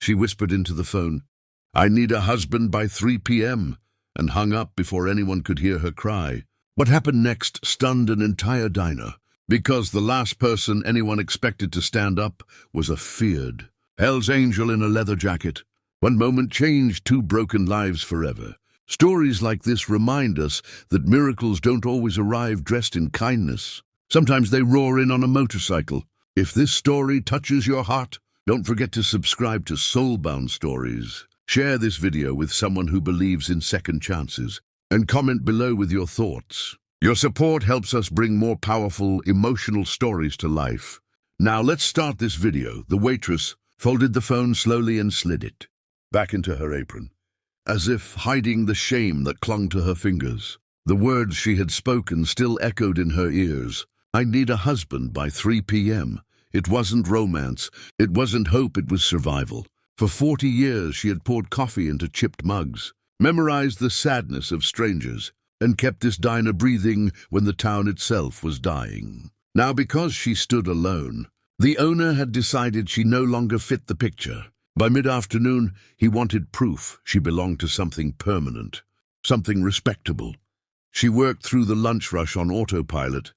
She whispered into the phone, "I need a husband by 3 p.m., and hung up before anyone could hear her cry. What happened next stunned an entire diner, because the last person anyone expected to stand up was a feared Hell's Angel in a leather jacket. One moment changed 2 broken lives forever. Stories like this remind us that miracles don't always arrive dressed in kindness. Sometimes they roar in on a motorcycle. If this story touches your heart, don't forget to subscribe to Soulbound Stories. Share this video with someone who believes in second chances, and comment below with your thoughts. Your support helps us bring more powerful, emotional stories to life. Now let's start this video. The waitress folded the phone slowly and slid it back into her apron, as if hiding the shame that clung to her fingers. The words she had spoken still echoed in her ears. I need a husband by 3 p.m. It wasn't romance, it wasn't hope, it was survival. For 40 years she had poured coffee into chipped mugs, memorized the sadness of strangers, and kept this diner breathing when the town itself was dying. Now, because she stood alone, the owner had decided she no longer fit the picture. By mid-afternoon, he wanted proof she belonged to something permanent, something respectable. She worked through the lunch rush on autopilot,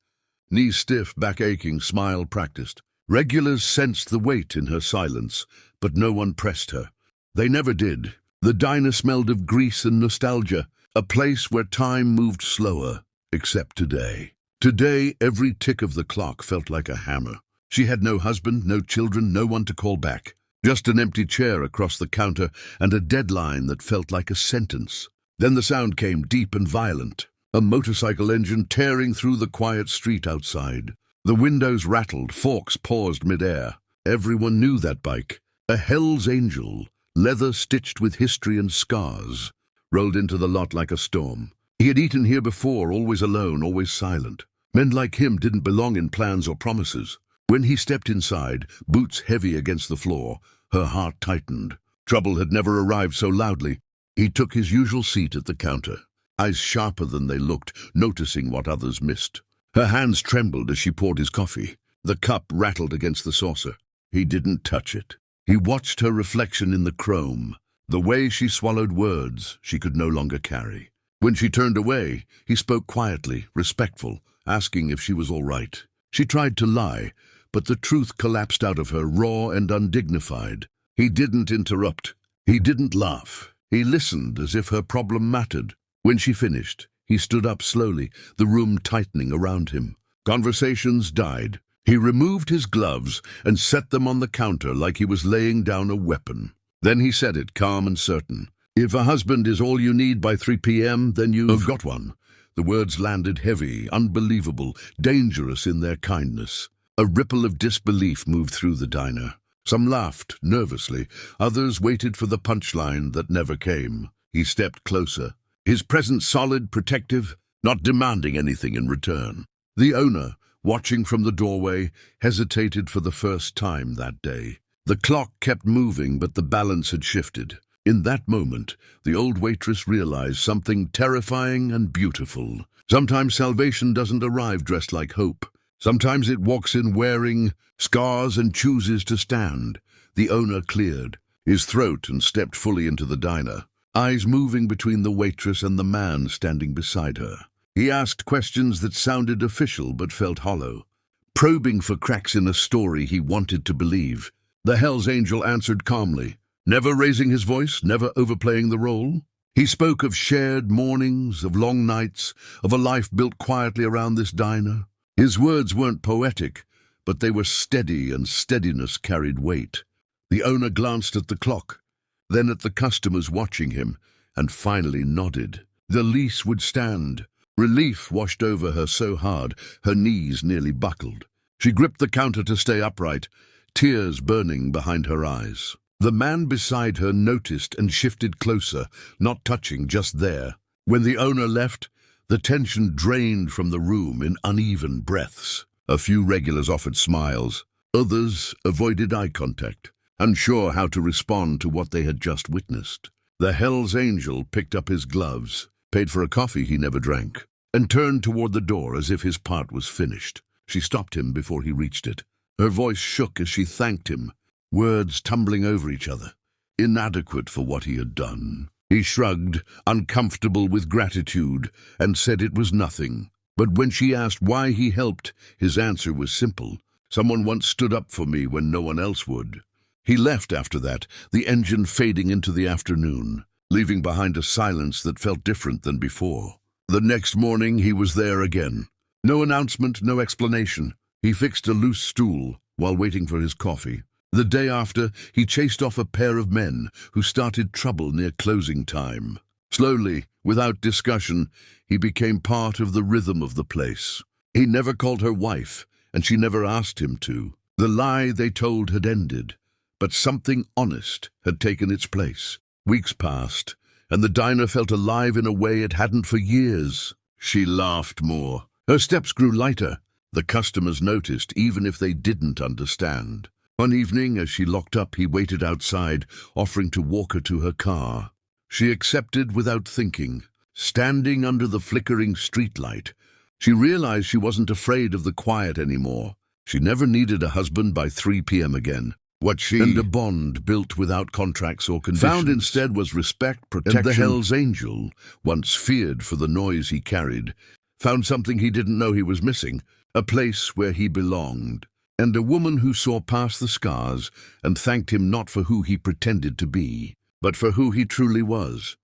knees stiff, back aching, smile practiced. Regulars sensed the weight in her silence, but no one pressed her. They never did. The diner smelled of grease and nostalgia, a place where time moved slower, except today. Today, every tick of the clock felt like a hammer. She had no husband, no children, no one to call back. Just an empty chair across the counter and a deadline that felt like a sentence. Then the sound came, deep and violent. A motorcycle engine tearing through the quiet street outside. The windows rattled, forks paused midair. Everyone knew that bike. A Hell's Angel, leather stitched with history and scars, rolled into the lot like a storm. He had eaten here before, always alone, always silent. Men like him didn't belong in plans or promises. When he stepped inside, boots heavy against the floor, her heart tightened. Trouble had never arrived so loudly. He took his usual seat at the counter, eyes sharper than they looked, noticing what others missed. Her hands trembled as she poured his coffee. The cup rattled against the saucer. He didn't touch it. He watched her reflection in the chrome, the way she swallowed words she could no longer carry. When she turned away, he spoke quietly, respectful, asking if she was all right. She tried to lie, but the truth collapsed out of her, raw and undignified. He didn't interrupt. He didn't laugh. He listened as if her problem mattered. When she finished, he stood up slowly, the room tightening around him. Conversations died. He removed his gloves and set them on the counter like he was laying down a weapon. Then he said it, calm and certain. If a husband is all you need by 3 p.m., then you've got one. The words landed heavy, unbelievable, dangerous in their kindness. A ripple of disbelief moved through the diner. Some laughed, nervously. Others waited for the punchline that never came. He stepped closer, his presence solid, protective, not demanding anything in return. The owner, watching from the doorway, hesitated for the first time that day. The clock kept moving, but the balance had shifted. In that moment, the old waitress realized something terrifying and beautiful. Sometimes salvation doesn't arrive dressed like hope. Sometimes it walks in wearing scars and chooses to stand. The owner cleared his throat and stepped fully into the diner, eyes moving between the waitress and the man standing beside her. He asked questions that sounded official but felt hollow, probing for cracks in a story he wanted to believe. The Hell's Angel answered calmly, never raising his voice, never overplaying the role. He spoke of shared mornings, of long nights, of a life built quietly around this diner. His words weren't poetic, but they were steady, and steadiness carried weight. The owner glanced at the clock, then at the customers watching him, and finally nodded. The lease would stand. Relief washed over her so hard, her knees nearly buckled. She gripped the counter to stay upright, tears burning behind her eyes. The man beside her noticed and shifted closer, not touching, just there. When the owner left, the tension drained from the room in uneven breaths. A few regulars offered smiles. Others avoided eye contact, unsure how to respond to what they had just witnessed. The Hell's Angel picked up his gloves, paid for a coffee he never drank, and turned toward the door as if his part was finished. She stopped him before he reached it. Her voice shook as she thanked him, words tumbling over each other. inadequate for what he had done. He shrugged, uncomfortable with gratitude, and said it was nothing. But when she asked why he helped, his answer was simple. Someone once stood up for me when no one else would. He left after that, the engine fading into the afternoon, leaving behind a silence that felt different than before. The next morning he was there again. No announcement, no explanation. He fixed a loose stool while waiting for his coffee. The day after, he chased off a pair of men who started trouble near closing time. Slowly, without discussion, he became part of the rhythm of the place. He never called her wife, and she never asked him to. The lie they told had ended, but something honest had taken its place. Weeks passed, and the diner felt alive in a way it hadn't for years. She laughed more. Her steps grew lighter. The customers noticed, even if they didn't understand. One evening, as she locked up, he waited outside, offering to walk her to her car. She accepted without thinking. Standing under the flickering streetlight, she realized she wasn't afraid of the quiet anymore. She never needed a husband by 3 p.m. again. What she and a bond built without contracts or conditions found instead was respect, protection. And the Hell's Angel, once feared for the noise he carried, found something he didn't know he was missing, a place where he belonged. And a woman who saw past the scars and thanked him not for who he pretended to be, but for who he truly was.